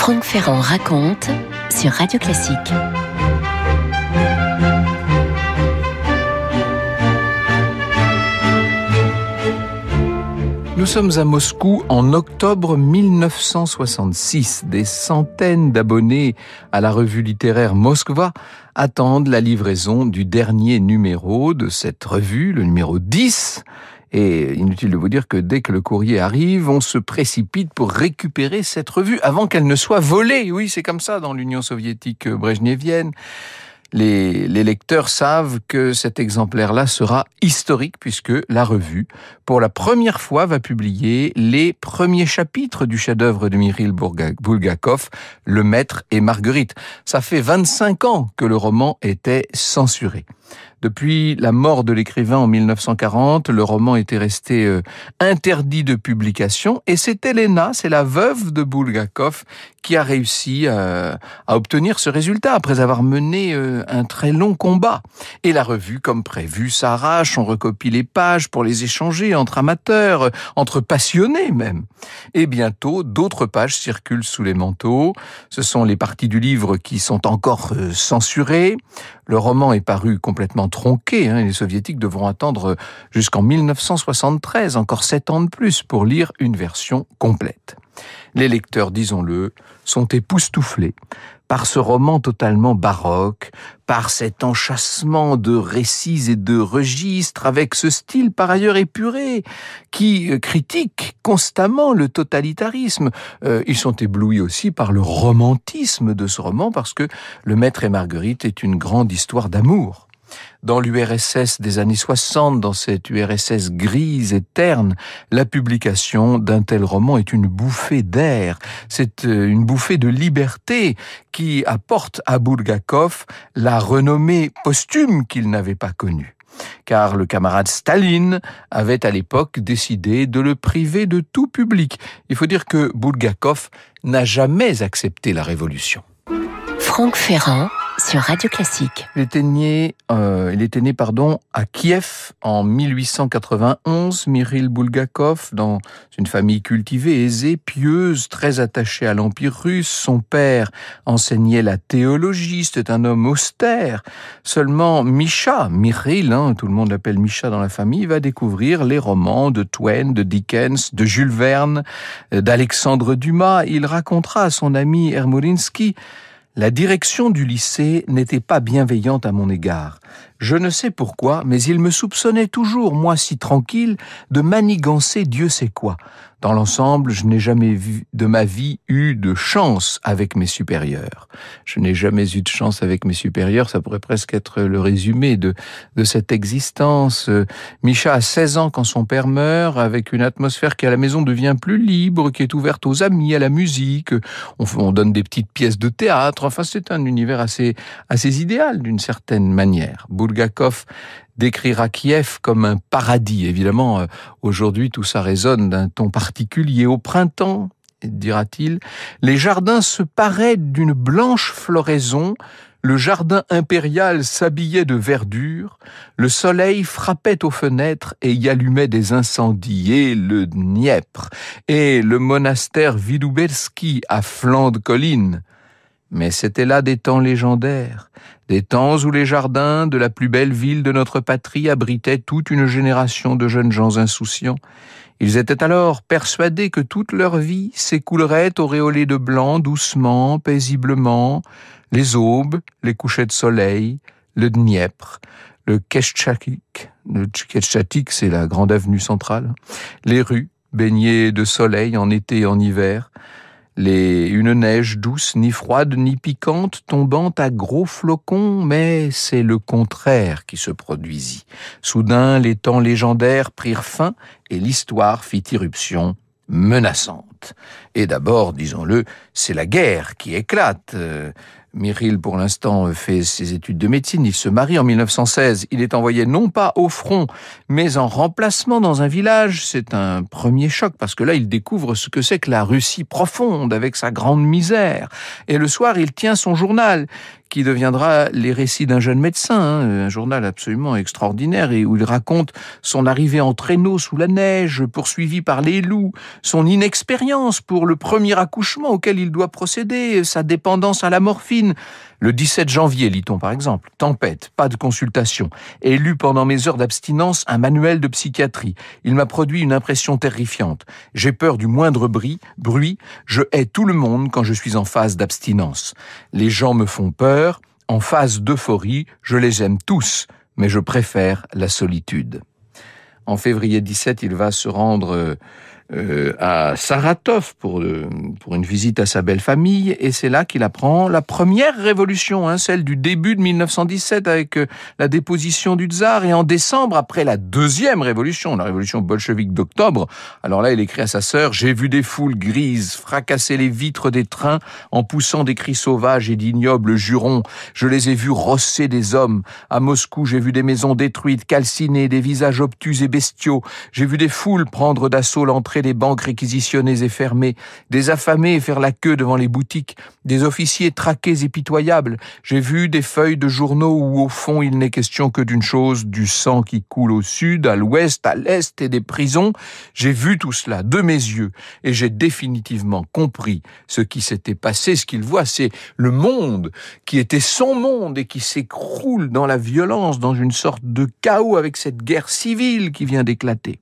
Franck Ferrand raconte sur Radio Classique. Nous sommes à Moscou en octobre 1966. Des centaines d'abonnés à la revue littéraire Moskva attendent la livraison du dernier numéro de cette revue, le numéro 10. Et inutile de vous dire que dès que le courrier arrive, on se précipite pour récupérer cette revue avant qu'elle ne soit volée. Oui, c'est comme ça dans l'Union soviétique brejnevienne. Les lecteurs savent que cet exemplaire-là sera historique puisque la revue, pour la première fois, va publier les premiers chapitres du chef-d'œuvre de Mikhaïl Bulgakov, Le Maître et Marguerite. Ça fait 25 ans que le roman était censuré. Depuis la mort de l'écrivain en 1940, le roman était resté interdit de publication et c'est Elena, c'est la veuve de Bulgakov, qui a réussi à obtenir ce résultat après avoir mené un très long combat. Et la revue, comme prévu, s'arrache, on recopie les pages pour les échanger entre amateurs, entre passionnés même. Et bientôt, d'autres pages circulent sous les manteaux. Ce sont les parties du livre qui sont encore censurées. Le roman est paru complètement tronqué, les soviétiques devront attendre jusqu'en 1973, encore 7 ans de plus, pour lire une version complète. Les lecteurs, disons-le, sont époustouflés par ce roman totalement baroque, par cet enchâssement de récits et de registres, avec ce style par ailleurs épuré, qui critique constamment le totalitarisme. Ils sont éblouis aussi par le romantisme de ce roman, parce que Le Maître et Marguerite est une grande histoire d'amour. Dans l'URSS des années 60, dans cette URSS grise et terne, la publication d'un tel roman est une bouffée d'air. C'est une bouffée de liberté qui apporte à Bulgakov la renommée posthume qu'il n'avait pas connue. Car le camarade Staline avait à l'époque décidé de le priver de tout public. Il faut dire que Bulgakov n'a jamais accepté la révolution. Franck Ferrand sur Radio Classique. Il était né à Kiev en 1891, Mikhaïl Bulgakov, dans une famille cultivée, aisée, pieuse, très attachée à l'Empire russe. Son père enseignait la théologie, c'était un homme austère. Seulement Mikhaïl, tout le monde l'appelle Misha dans la famille, va découvrir les romans de Twain, de Dickens, de Jules Verne, d'Alexandre Dumas. Il racontera à son ami Ermolinsky: la direction du lycée n'était pas bienveillante à mon égard. Je ne sais pourquoi, mais il me soupçonnait toujours, moi si tranquille, de manigancer Dieu sait quoi. Dans l'ensemble, je n'ai jamais de ma vie eu de chance avec mes supérieurs. Je n'ai jamais eu de chance avec mes supérieurs, ça pourrait presque être le résumé de cette existence. Misha a 16 ans quand son père meurt, avec une atmosphère qui à la maison devient plus libre, qui est ouverte aux amis, à la musique. On donne des petites pièces de théâtre. Enfin, c'est un univers assez idéal d'une certaine manière. Bulgakov décrira Kiev comme un paradis. Évidemment, aujourd'hui, tout ça résonne d'un ton particulier. Au printemps, dira-t-il, les jardins se paraient d'une blanche floraison, le jardin impérial s'habillait de verdure, le soleil frappait aux fenêtres et y allumait des incendies, et le Dniepr, et le monastère Vidubelski à flanc de colline. Mais c'était là des temps légendaires, des temps où les jardins de la plus belle ville de notre patrie abritaient toute une génération de jeunes gens insouciants. Ils étaient alors persuadés que toute leur vie s'écoulerait auréolée de blanc, doucement, paisiblement, les aubes, les couchers de soleil, le Dniepr, le Keshchatik. Le Keshchatik, c'est la grande avenue centrale. Les rues, baignées de soleil en été et en hiver. Une neige douce, ni froide, ni piquante, tombant à gros flocons, mais c'est le contraire qui se produisit. Soudain, les temps légendaires prirent fin et l'histoire fit irruption menaçante. Et d'abord, disons-le, c'est la guerre qui éclate. Mikhaïl, pour l'instant, fait ses études de médecine. Il se marie en 1916. Il est envoyé non pas au front, mais en remplacement dans un village. C'est un premier choc, parce que là, il découvre ce que c'est que la Russie profonde, avec sa grande misère. Et le soir, il tient son journal, qui deviendra Les récits d'un jeune médecin, un journal absolument extraordinaire, et où il raconte son arrivée en traîneau sous la neige, poursuivi par les loups, son inexpérience pour le premier accouchement auquel il doit procéder, sa dépendance à la morphine. Le 17 janvier, lit-on par exemple, tempête, pas de consultation. Ai lu pendant mes heures d'abstinence un manuel de psychiatrie. Il m'a produit une impression terrifiante. J'ai peur du moindre bruit. Je hais tout le monde quand je suis en phase d'abstinence. Les gens me font peur. En phase d'euphorie, je les aime tous, mais je préfère la solitude. En février 17, il va se rendre à Saratov pour une visite à sa belle famille, et c'est là qu'il apprend la première révolution, celle du début de 1917 avec la déposition du tsar, et en décembre, après la deuxième révolution, la révolution bolchevique d'octobre, alors là il écrit à sa sœur: j'ai vu des foules grises fracasser les vitres des trains en poussant des cris sauvages et d'ignobles jurons, je les ai vus rosser des hommes, à Moscou j'ai vu des maisons détruites, calcinées, des visages obtus et bestiaux, j'ai vu des foules prendre d'assaut l'entrée des banques réquisitionnées et fermées, des affamés faire la queue devant les boutiques, des officiers traqués et pitoyables. J'ai vu des feuilles de journaux où au fond il n'est question que d'une chose, du sang qui coule au sud, à l'ouest, à l'est et des prisons. J'ai vu tout cela de mes yeux et j'ai définitivement compris ce qui s'était passé. Ce qu'il voit, c'est le monde qui était son monde et qui s'écroule dans la violence, dans une sorte de chaos avec cette guerre civile qui vient d'éclater.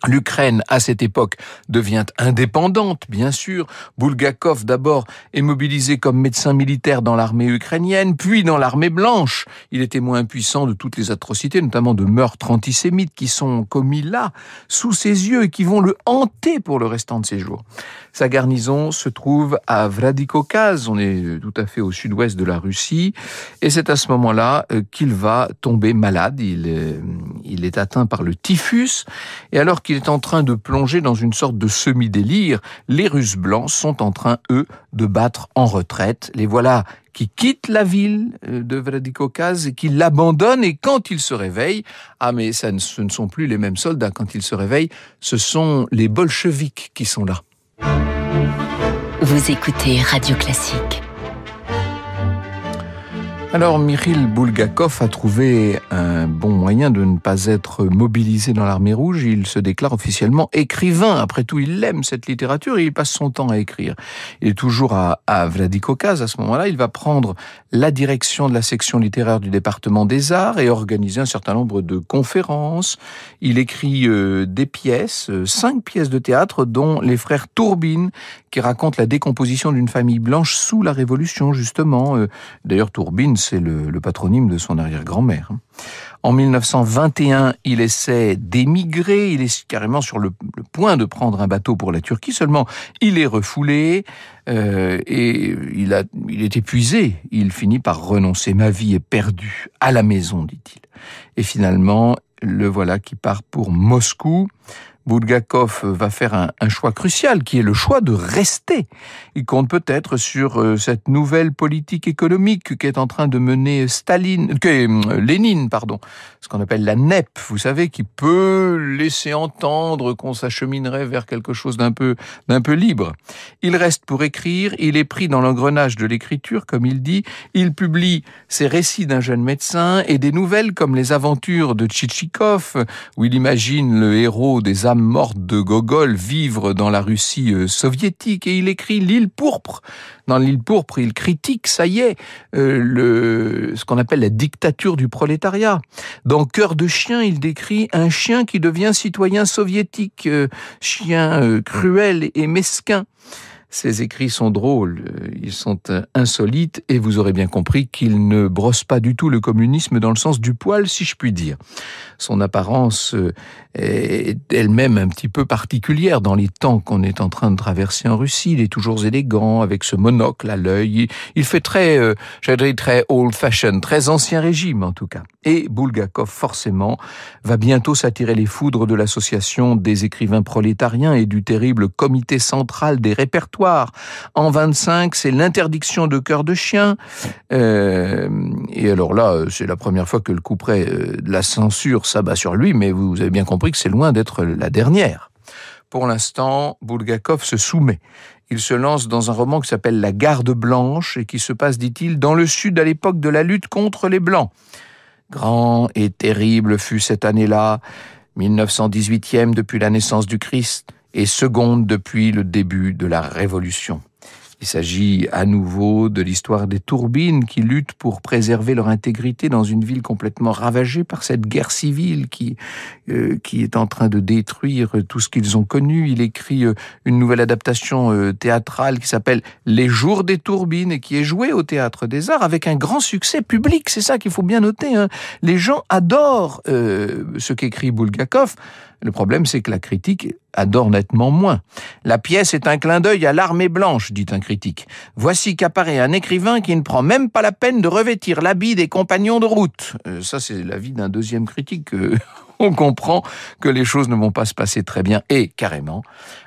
L'Ukraine, à cette époque, devient indépendante, bien sûr. Bulgakov, d'abord, est mobilisé comme médecin militaire dans l'armée ukrainienne, puis dans l'armée blanche. Il est témoin impuissant de toutes les atrocités, notamment de meurtres antisémites qui sont commis là, sous ses yeux, et qui vont le hanter pour le restant de ses jours. Sa garnison se trouve à Vladikavkaz, on est tout à fait au sud-ouest de la Russie, et c'est à ce moment-là qu'il va tomber malade. Il est atteint par le typhus, et alors qu'il est en train de plonger dans une sorte de semi-délire, les Russes blancs sont en train, eux, de battre en retraite. Les voilà qui quittent la ville de Vladikavkaz et qui l'abandonnent, et quand ils se réveillent, mais ce ne sont plus les mêmes soldats, quand ils se réveillent, ce sont les bolcheviks qui sont là. Vous écoutez Radio Classique. Alors, Mikhail Bulgakov a trouvé un bon moyen de ne pas être mobilisé dans l'armée rouge. Il se déclare officiellement écrivain. Après tout, il aime cette littérature et il passe son temps à écrire. Il est toujours à Vladikavkaz à ce moment-là. Il va prendre la direction de la section littéraire du département des arts et organiser un certain nombre de conférences. Il écrit des pièces, 5 pièces de théâtre, dont Les Frères Tourbine, qui racontent la décomposition d'une famille blanche sous la Révolution, justement. D'ailleurs, Tourbine, c'est le patronyme de son arrière-grand-mère. En 1921, il essaie d'émigrer, il est carrément sur le point de prendre un bateau pour la Turquie, seulement il est refoulé et il est épuisé. Il finit par renoncer. Ma vie est perdue, à la maison, dit-il. Et finalement, le voilà qui part pour Moscou. Bulgakov va faire un choix crucial, qui est le choix de rester. Il compte peut-être sur cette nouvelle politique économique qu'est en train de mener Lénine, ce qu'on appelle la NEP, vous savez, qui peut laisser entendre qu'on s'acheminerait vers quelque chose d'un peu libre. Il reste pour écrire, il est pris dans l'engrenage de l'écriture, comme il dit. Il publie ses récits d'un jeune médecin et des nouvelles comme les aventures de Tchitchikov, où il imagine le héros des âmes mortes de Gogol vivre dans la Russie soviétique, et il écrit L'île pourpre. Dans L'île pourpre, il critique, ça y est, ce qu'on appelle la dictature du prolétariat. Dans Cœur de chien, il décrit un chien qui devient citoyen soviétique, chien cruel et mesquin. Ces écrits sont drôles, ils sont insolites, et vous aurez bien compris qu'ils ne brossent pas du tout le communisme dans le sens du poil, si je puis dire. Son apparence est elle-même un petit peu particulière dans les temps qu'on est en train de traverser en Russie. Il est toujours élégant, avec ce monocle à l'œil. Il fait très old-fashioned, très ancien régime en tout cas. Et Bulgakov, forcément, va bientôt s'attirer les foudres de l'association des écrivains prolétariens et du terrible comité central des répertoires. En 25, c'est l'interdiction de Cœur de chien. Et alors là, c'est la première fois que le couperet de la censure s'abat sur lui, mais vous avez bien compris que c'est loin d'être la dernière. pour l'instant, Bulgakov se soumet. Il se lance dans un roman qui s'appelle La Garde Blanche et qui se passe, dit-il, dans le Sud à l'époque de la lutte contre les Blancs. Grand et terrible fut cette année-là, 1918e depuis la naissance du Christ et seconde depuis le début de la Révolution. Il s'agit à nouveau de l'histoire des Tourbines qui luttent pour préserver leur intégrité dans une ville complètement ravagée par cette guerre civile qui est en train de détruire tout ce qu'ils ont connu. Il écrit une nouvelle adaptation théâtrale qui s'appelle Les Jours des Tourbines et qui est jouée au Théâtre des Arts avec un grand succès public. C'est ça qu'il faut bien noter, hein. Les gens adorent ce qu'écrit Bulgakov. Le problème, c'est que la critique adore nettement moins. La pièce est un clin d'œil à l'armée blanche, dit un critique. Voici qu'apparaît un écrivain qui ne prend même pas la peine de revêtir l'habit des compagnons de route. Ça, c'est l'avis d'un deuxième critique. On comprend que les choses ne vont pas se passer très bien. Et, carrément,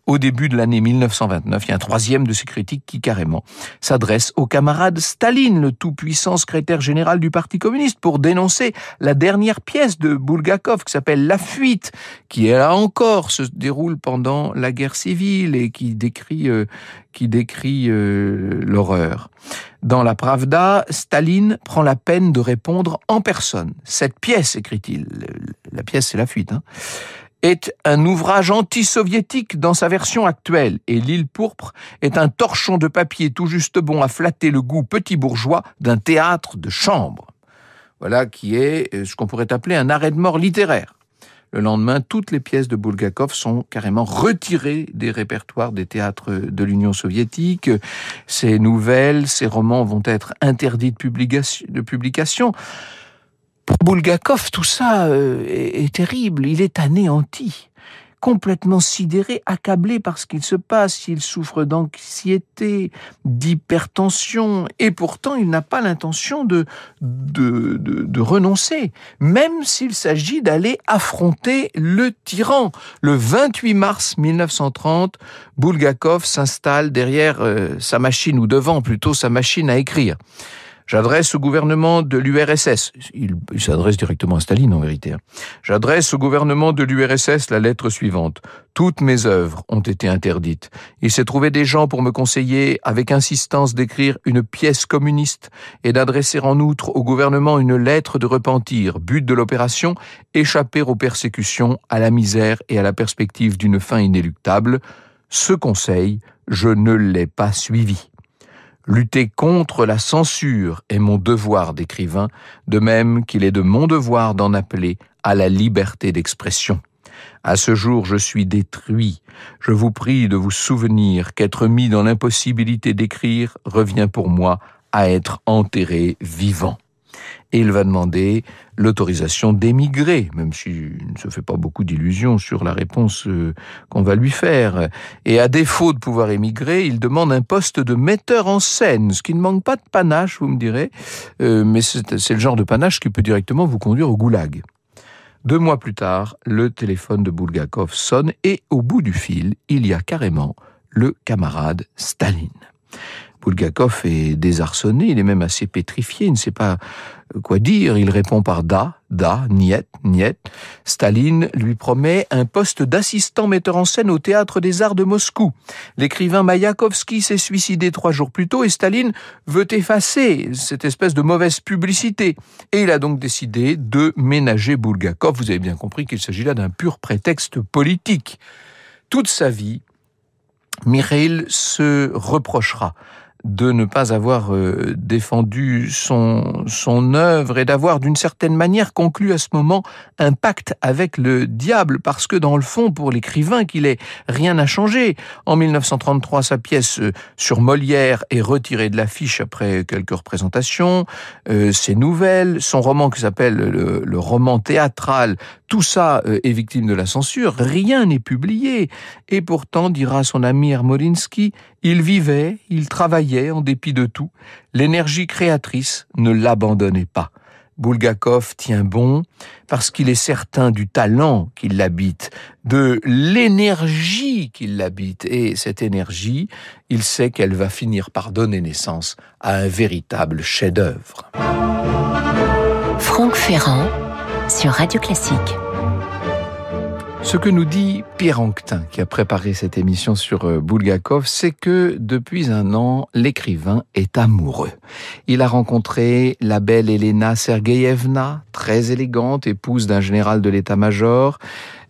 au début de l'année 1929, il y a un troisième de ces critiques qui, carrément, s'adresse au camarade Staline, le tout-puissant secrétaire général du Parti communiste, pour dénoncer la dernière pièce de Bulgakov qui s'appelle La Fuite, qui, là encore, se déroule pendant la guerre civile et qui décrit l'horreur. Dans la Pravda, Staline prend la peine de répondre en personne. Cette pièce, écrit-il, la pièce c'est La Fuite, est un ouvrage anti-soviétique dans sa version actuelle, et L'île pourpre est un torchon de papier tout juste bon à flatter le goût petit bourgeois d'un théâtre de chambre. Voilà qui est ce qu'on pourrait appeler un arrêt de mort littéraire. Le lendemain, toutes les pièces de Bulgakov sont carrément retirées des répertoires des théâtres de l'Union soviétique. Ces nouvelles, ces romans vont être interdits de publication. Pour Bulgakov, tout ça est terrible. Il est anéanti, complètement sidéré, accablé par ce qu'il se passe. Il souffre d'anxiété, d'hypertension, et pourtant il n'a pas l'intention de renoncer, même s'il s'agit d'aller affronter le tyran. Le 28 mars 1930, Bulgakov s'installe derrière sa machine, ou devant plutôt sa machine à écrire. J'adresse au gouvernement de l'URSS, il s'adresse directement à Staline en vérité, j'adresse au gouvernement de l'URSS la lettre suivante. Toutes mes œuvres ont été interdites. Il s'est trouvé des gens pour me conseiller avec insistance d'écrire une pièce communiste et d'adresser en outre au gouvernement une lettre de repentir. But de l'opération, échapper aux persécutions, à la misère et à la perspective d'une fin inéluctable. Ce conseil, je ne l'ai pas suivi. Lutter contre la censure est mon devoir d'écrivain, de même qu'il est de mon devoir d'en appeler à la liberté d'expression. À ce jour, je suis détruit. Je vous prie de vous souvenir qu'être mis dans l'impossibilité d'écrire revient pour moi à être enterré vivant. Et il va demander l'autorisation d'émigrer, même s'il ne se fait pas beaucoup d'illusions sur la réponse qu'on va lui faire. Et à défaut de pouvoir émigrer, il demande un poste de metteur en scène, ce qui ne manque pas de panache, vous me direz, mais c'est le genre de panache qui peut directement vous conduire au goulag. 2 mois plus tard, le téléphone de Bulgakov sonne et au bout du fil, il y a carrément le camarade Staline. Bulgakov est désarçonné, il est même assez pétrifié, il ne sait pas quoi dire, il répond par da, niet, niet. Staline lui promet un poste d'assistant metteur en scène au Théâtre des Arts de Moscou. L'écrivain Mayakovsky s'est suicidé 3 jours plus tôt et Staline veut effacer cette espèce de mauvaise publicité. Et il a donc décidé de ménager Bulgakov. Vous avez bien compris qu'il s'agit là d'un pur prétexte politique. Toute sa vie, Mikhaïl se reprochera de ne pas avoir défendu son œuvre et d'avoir d'une certaine manière conclu à ce moment un pacte avec le diable, parce que dans le fond, pour l'écrivain qu'il est, rien n'a changé. En 1933, sa pièce sur Molière est retirée de l'affiche après quelques représentations, ses nouvelles, son roman qui s'appelle le roman théâtral, tout ça est victime de la censure, rien n'est publié. Et pourtant, dira son ami Ermolinsky, il vivait, il travaillait en dépit de tout. L'énergie créatrice ne l'abandonnait pas. Bulgakov tient bon parce qu'il est certain du talent qui l'habite, de l'énergie qui l'habite. Et cette énergie, il sait qu'elle va finir par donner naissance à un véritable chef-d'œuvre. Franck Ferrand sur Radio Classique. Ce que nous dit Pierre Anquetin, qui a préparé cette émission sur Bulgakov, c'est que depuis un an, l'écrivain est amoureux. Il a rencontré la belle Elena Sergeyevna, très élégante, épouse d'un général de l'état-major.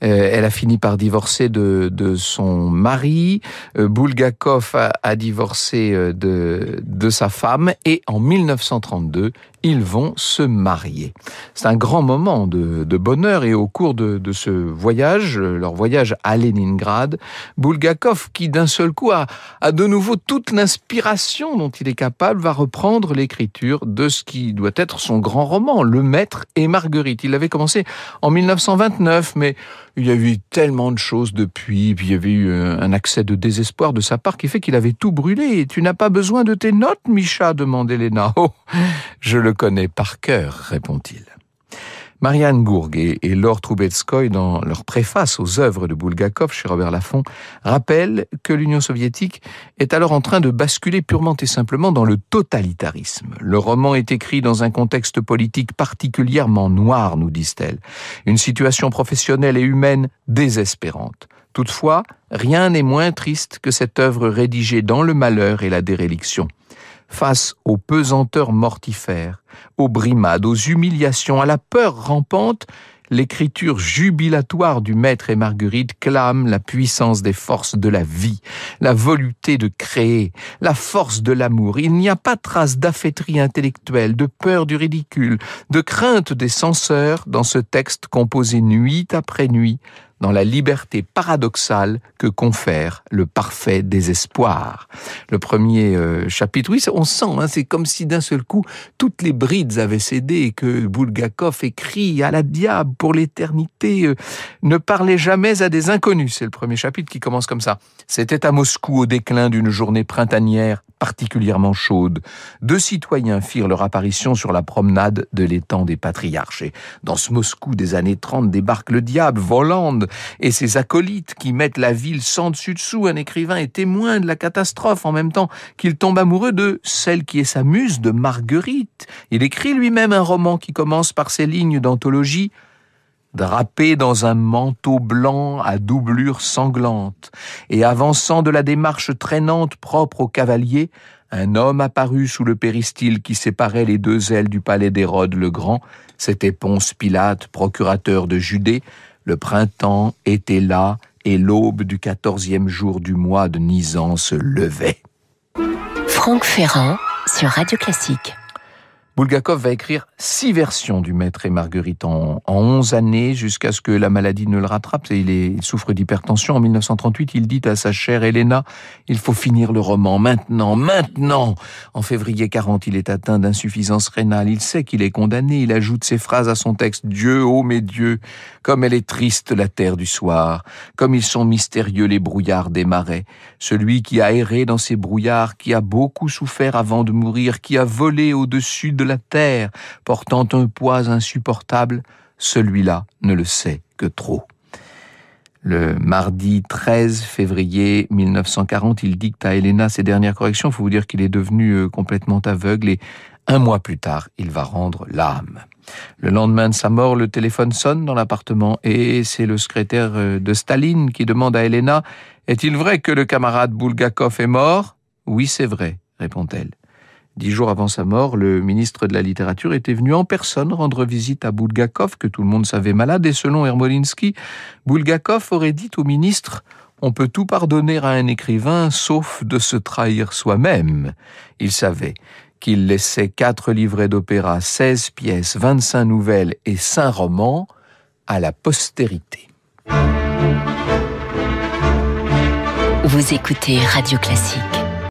Elle a fini par divorcer de son mari. Bulgakov a divorcé de sa femme et en 1932, ils vont se marier. C'est un grand moment de bonheur et au cours de ce voyage, leur voyage à Leningrad, Bulgakov, qui d'un seul coup a de nouveau toute l'inspiration dont il est capable, va reprendre l'écriture de ce qui doit être son grand roman, Le Maître et Marguerite. Il l'avait commencé en 1929, mais il y a eu tellement de choses depuis, puis il y avait eu un accès de désespoir de sa part qui fait qu'il avait tout brûlé. « Tu n'as pas besoin de tes notes, Misha ?» demande Elena. « Oh, je le connais par cœur, répond-il. » Marianne Gourgue et Laure Troubetskoy, dans leur préface aux œuvres de Bulgakov chez Robert Laffont, rappellent que l'Union soviétique est alors en train de basculer purement et simplement dans le totalitarisme. Le roman est écrit dans un contexte politique particulièrement noir, nous disent-elles. Une situation professionnelle et humaine désespérante. Toutefois, rien n'est moins triste que cette œuvre rédigée dans le malheur et la déréliction. Face aux pesanteurs mortifères, aux brimades, aux humiliations, à la peur rampante, l'écriture jubilatoire du Maître et Marguerite clame la puissance des forces de la vie, la volonté de créer, la force de l'amour. Il n'y a pas trace d'affaîtrie intellectuelle, de peur du ridicule, de crainte des censeurs dans ce texte composé nuit après nuit, dans la liberté paradoxale que confère le parfait désespoir. Le premier chapitre, oui, on sent, c'est comme si d'un seul coup, toutes les brides avaient cédé et que Bulgakov écrit à la diable pour l'éternité, ne parlait jamais à des inconnus. C'est le premier chapitre qui commence comme ça. C'était à Moscou au déclin d'une journée printanière particulièrement chaude. Deux citoyens firent leur apparition sur la promenade de l'étang des Patriarches. Et dans ce Moscou des années 30 débarque le diable, Volande, et ses acolytes qui mettent la ville sans dessus-dessous. Un écrivain est témoin de la catastrophe en même temps qu'il tombe amoureux de celle qui est sa muse, de Marguerite. Il écrit lui-même un roman qui commence par ces lignes d'anthologie: drapé dans un manteau blanc à doublure sanglante, et avançant de la démarche traînante propre au cavalier, un homme apparut sous le péristyle qui séparait les deux ailes du palais d'Hérode le Grand. C'était Ponce Pilate, procurateur de Judée. Le printemps était là, et l'aube du 14e jour du mois de Nisan se levait. Franck Ferrand sur Radio Classique. Bulgakov va écrire 6 versions du Maître et Marguerite en 11 années, jusqu'à ce que la maladie ne le rattrape. Il souffre d'hypertension. En 1938, il dit à sa chère Elena: « Il faut finir le roman, maintenant, maintenant !» En février 40, il est atteint d'insuffisance rénale. Il sait qu'il est condamné. Il ajoute ces phrases à son texte: « Dieu, ô mes dieux, comme elle est triste la terre du soir, comme ils sont mystérieux les brouillards des marais. Celui qui a erré dans ces brouillards, qui a beaucoup souffert avant de mourir, qui a volé au-dessus de la terre, portant un poids insupportable, celui-là ne le sait que trop. » Le mardi 13 février 1940, il dicte à Elena ses dernières corrections. Il faut vous dire qu'il est devenu complètement aveugle et 1 mois plus tard, il va rendre l'âme. Le lendemain de sa mort, le téléphone sonne dans l'appartement et c'est le secrétaire de Staline qui demande à Elena: « Est-il vrai que le camarade Bulgakov est mort ?»« Oui, c'est vrai, » répond-elle. 10 jours avant sa mort, le ministre de la Littérature était venu en personne rendre visite à Bulgakov, que tout le monde savait malade, et selon Hermolinsky, Bulgakov aurait dit au ministre: « On peut tout pardonner à un écrivain, sauf de se trahir soi-même. » Il savait qu'il laissait 4 livrets d'opéra, 16 pièces, 25 nouvelles et 5 romans à la postérité. Vous écoutez Radio Classique.